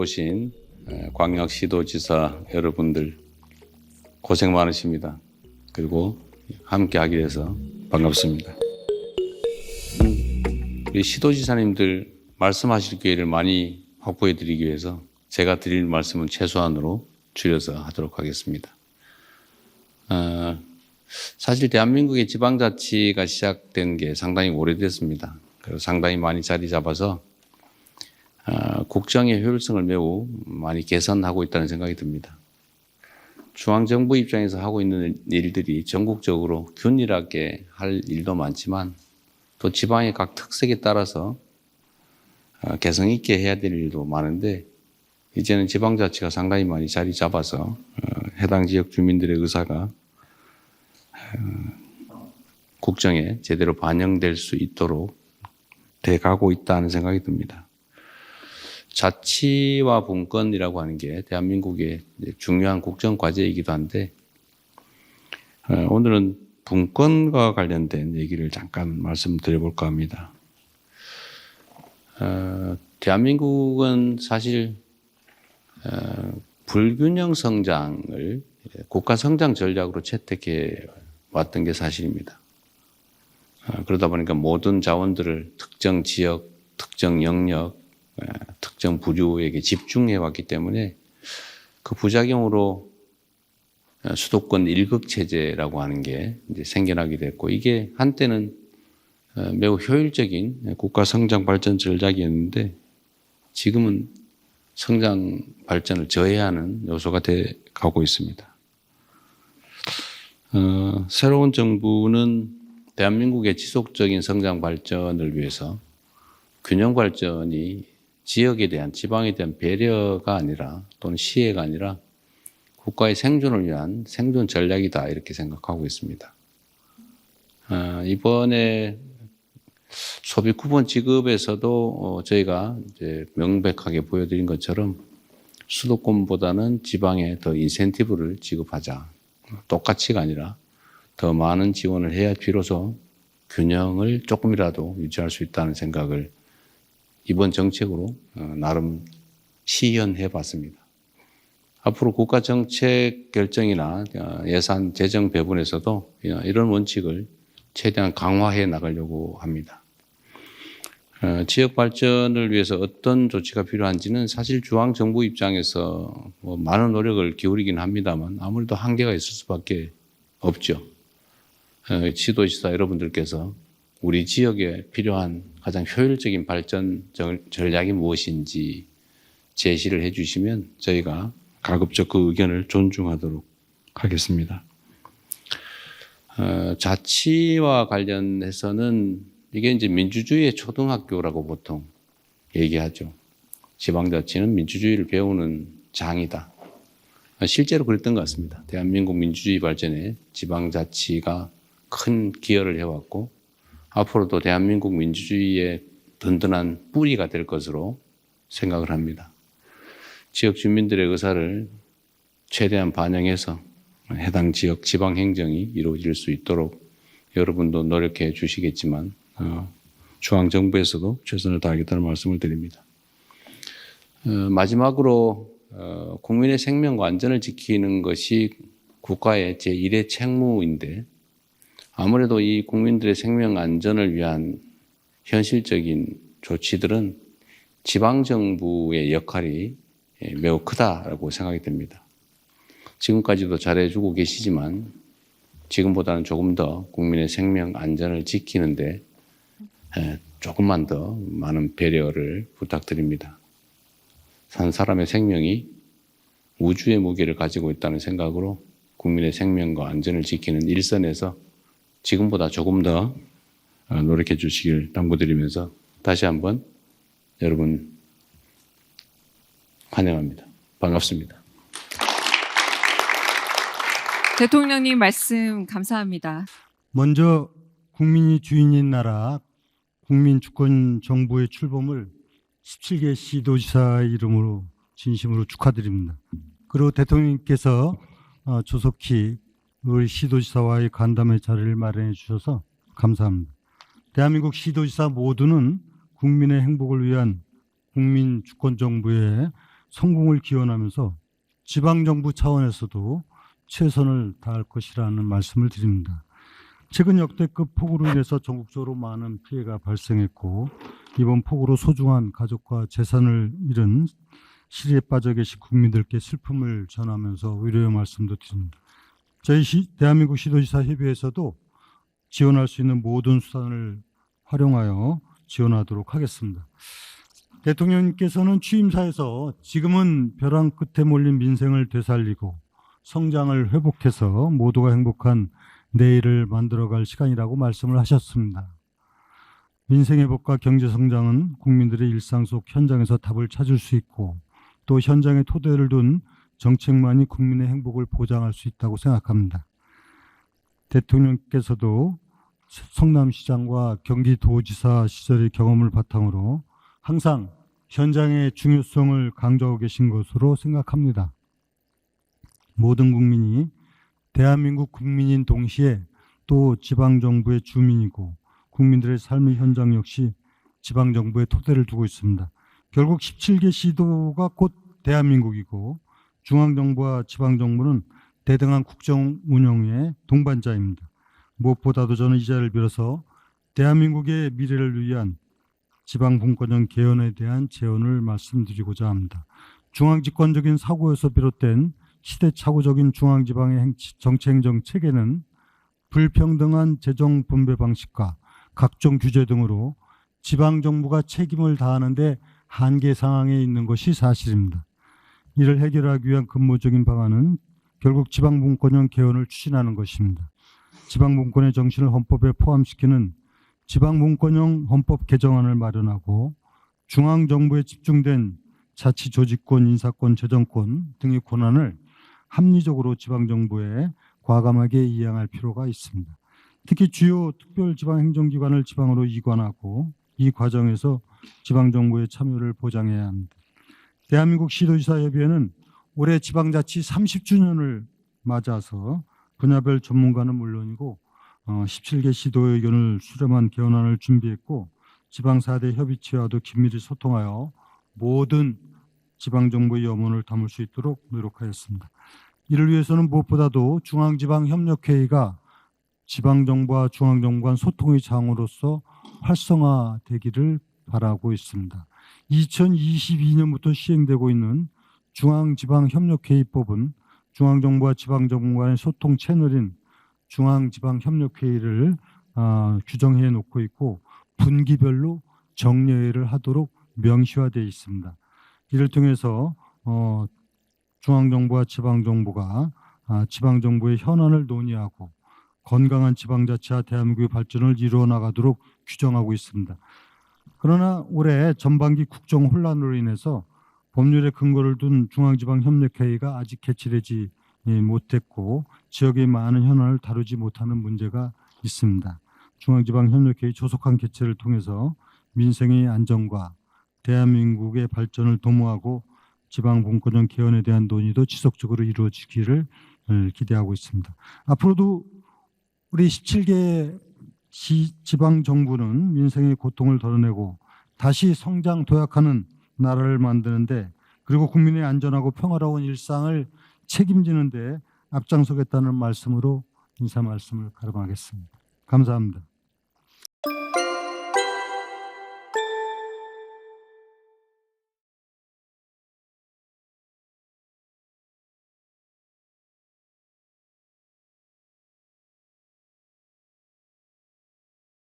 오신 광역시도지사 여러분들 고생 많으십니다. 그리고 함께 하게 돼서 반갑습니다. 우리 시도지사님들 말씀하실 기회를 많이 확보해 드리기 위해서 제가 드릴 말씀은 최소한으로 줄여서 하도록 하겠습니다. 사실 대한민국의 지방자치가 시작된 게 상당히 오래됐습니다. 그리고 상당히 많이 자리 잡아서 국정의 효율성을 매우 많이 개선하고 있다는 생각이 듭니다. 중앙정부 입장에서 하고 있는 일들이 전국적으로 균일하게 할 일도 많지만 또 지방의 각 특색에 따라서 개성 있게 해야 될 일도 많은데 이제는 지방자치가 상당히 많이 자리 잡아서 해당 지역 주민들의 의사가 국정에 제대로 반영될 수 있도록 돼가고 있다는 생각이 듭니다. 자치와 분권이라고 하는 게 대한민국의 중요한 국정 과제이기도 한데 오늘은 분권과 관련된 얘기를 잠깐 말씀드려볼까 합니다. 대한민국은 사실 불균형 성장을 국가 성장 전략으로 채택해 왔던 게 사실입니다. 그러다 보니까 모든 자원들을 특정 지역, 특정 영역, 특정 부류에게 집중해 왔기 때문에 그 부작용으로 수도권 일극 체제라고 하는 게 이제 생겨나게 됐고 이게 한때는 매우 효율적인 국가 성장 발전 전략이었는데 지금은 성장 발전을 저해하는 요소가 돼 가고 있습니다. 새로운 정부는 대한민국의 지속적인 성장 발전을 위해서 균형 발전이 지역에 대한 지방에 대한 배려가 아니라 또는 시혜가 아니라 국가의 생존을 위한 생존 전략이다 이렇게 생각하고 있습니다. 이번에 소비 쿠폰 지급에서도 저희가 이제 명백하게 보여드린 것처럼 수도권보다는 지방에 더 인센티브를 지급하자. 똑같이가 아니라 더 많은 지원을 해야 비로소 균형을 조금이라도 유지할 수 있다는 생각을 이번 정책으로 나름 시연해 봤습니다. 앞으로 국가 정책 결정이나 예산 재정 배분에서도 이런 원칙을 최대한 강화해 나가려고 합니다. 지역 발전을 위해서 어떤 조치가 필요한지는 사실 중앙정부 입장에서 많은 노력을 기울이긴 합니다만 아무래도 한계가 있을 수밖에 없죠. 지도지사 여러분들께서 우리 지역에 필요한 가장 효율적인 발전 전략이 무엇인지 제시를 해 주시면 저희가 가급적 그 의견을 존중하도록 하겠습니다. 자치와 관련해서는 이게 이제 민주주의의 초등학교라고 보통 얘기하죠. 지방자치는 민주주의를 배우는 장이다. 실제로 그랬던 것 같습니다. 대한민국 민주주의 발전에 지방자치가 큰 기여를 해왔고 앞으로도 대한민국 민주주의의 든든한 뿌리가 될 것으로 생각을 합니다. 지역 주민들의 의사를 최대한 반영해서 해당 지역 지방 행정이 이루어질 수 있도록 여러분도 노력해 주시겠지만 중앙정부에서도 최선을 다하겠다는 말씀을 드립니다. 마지막으로 국민의 생명과 안전을 지키는 것이 국가의 제1의 책무인데 아무래도 이 국민들의 생명 안전을 위한 현실적인 조치들은 지방정부의 역할이 매우 크다라고 생각이 됩니다. 지금까지도 잘해주고 계시지만 지금보다는 조금 더 국민의 생명 안전을 지키는데 조금만 더 많은 배려를 부탁드립니다. 한 사람의 생명이 우주의 무게를 가지고 있다는 생각으로 국민의 생명과 안전을 지키는 일선에서 지금보다 조금 더 노력해 주시길 당부드리면서 다시 한번 여러분 환영합니다. 반갑습니다. 대통령님 말씀 감사합니다. 먼저 국민이 주인인 나라 국민주권정부의 출범을 17개 시도지사 이름으로 진심으로 축하드립니다. 그리고 대통령님께서 조속히 우리 시도지사와의 간담회 자리를 마련해 주셔서 감사합니다. 대한민국 시도지사 모두는 국민의 행복을 위한 국민주권정부의 성공을 기원하면서 지방정부 차원에서도 최선을 다할 것이라는 말씀을 드립니다. 최근 역대급 폭우로 인해서 전국적으로 많은 피해가 발생했고 이번 폭우로 소중한 가족과 재산을 잃은 시리에 빠져 계신 국민들께 슬픔을 전하면서 위로의 말씀도 드립니다. 저희 대한민국 시도지사 협의회에서도 지원할 수 있는 모든 수단을 활용하여 지원하도록 하겠습니다. 대통령님께서는 취임사에서 지금은 벼랑 끝에 몰린 민생을 되살리고 성장을 회복해서 모두가 행복한 내일을 만들어갈 시간이라고 말씀을 하셨습니다. 민생 회복과 경제 성장은 국민들의 일상 속 현장에서 답을 찾을 수 있고 또 현장에 토대를 둔 정책만이 국민의 행복을 보장할 수 있다고 생각합니다. 대통령께서도 성남시장과 경기도지사 시절의 경험을 바탕으로 항상 현장의 중요성을 강조하고 계신 것으로 생각합니다. 모든 국민이 대한민국 국민인 동시에 또 지방정부의 주민이고 국민들의 삶의 현장 역시 지방정부의 토대를 두고 있습니다. 결국 17개 시도가 곧 대한민국이고 중앙정부와 지방정부는 대등한 국정 운영의 동반자입니다. 무엇보다도 저는 이 자리를 빌어서 대한민국의 미래를 위한 지방분권형 개헌에 대한 제언을 말씀드리고자 합니다. 중앙집권적인 사고에서 비롯된 시대착오적인 중앙지방의 정치행정 체계는 불평등한 재정 분배 방식과 각종 규제 등으로 지방정부가 책임을 다하는 데 한계 상황에 있는 것이 사실입니다. 이를 해결하기 위한 근본적인 방안은 결국 지방분권형 개헌을 추진하는 것입니다. 지방분권의 정신을 헌법에 포함시키는 지방분권형 헌법 개정안을 마련하고 중앙정부에 집중된 자치조직권, 인사권, 재정권 등의 권한을 합리적으로 지방정부에 과감하게 이양할 필요가 있습니다. 특히 주요 특별지방행정기관을 지방으로 이관하고 이 과정에서 지방정부의 참여를 보장해야 합니다. 대한민국 시도지사협의회는 올해 지방자치 30주년을 맞아서 분야별 전문가는 물론이고 17개 시도의 의견을 수렴한 개헌안을 준비했고 지방 4대 협의체와도 긴밀히 소통하여 모든 지방정부의 염원을 담을 수 있도록 노력하였습니다. 이를 위해서는 무엇보다도 중앙지방협력회의가 지방정부와 중앙정부 간 소통의 장으로서 활성화되기를 바라고 있습니다. 2022년부터 시행되고 있는 중앙지방협력회의법은 중앙정부와 지방정부 간의 소통 채널인 중앙지방협력회의를 규정해 놓고 있고 분기별로 정례회를 하도록 명시화되어 있습니다. 이를 통해서 중앙정부와 지방정부가 지방정부의 현안을 논의하고 건강한 지방자치와 대한민국의 발전을 이루어 나가도록 규정하고 있습니다. 그러나 올해 전반기 국정 혼란으로 인해서 법률에 근거를 둔 중앙지방협력회의가 아직 개최되지 못했고 지역의 많은 현안을 다루지 못하는 문제가 있습니다. 중앙지방협력회의 조속한 개최를 통해서 민생의 안정과 대한민국의 발전을 도모하고 지방분권형 개헌에 대한 논의도 지속적으로 이루어지기를 기대하고 있습니다. 앞으로도 우리 17개 지방정부는 민생의 고통을 덜어내고 다시 성장 도약하는 나라를 만드는데 그리고 국민의 안전하고 평화로운 일상을 책임지는 데 앞장서겠다는 말씀으로 인사 말씀을 가름하겠습니다. 감사합니다.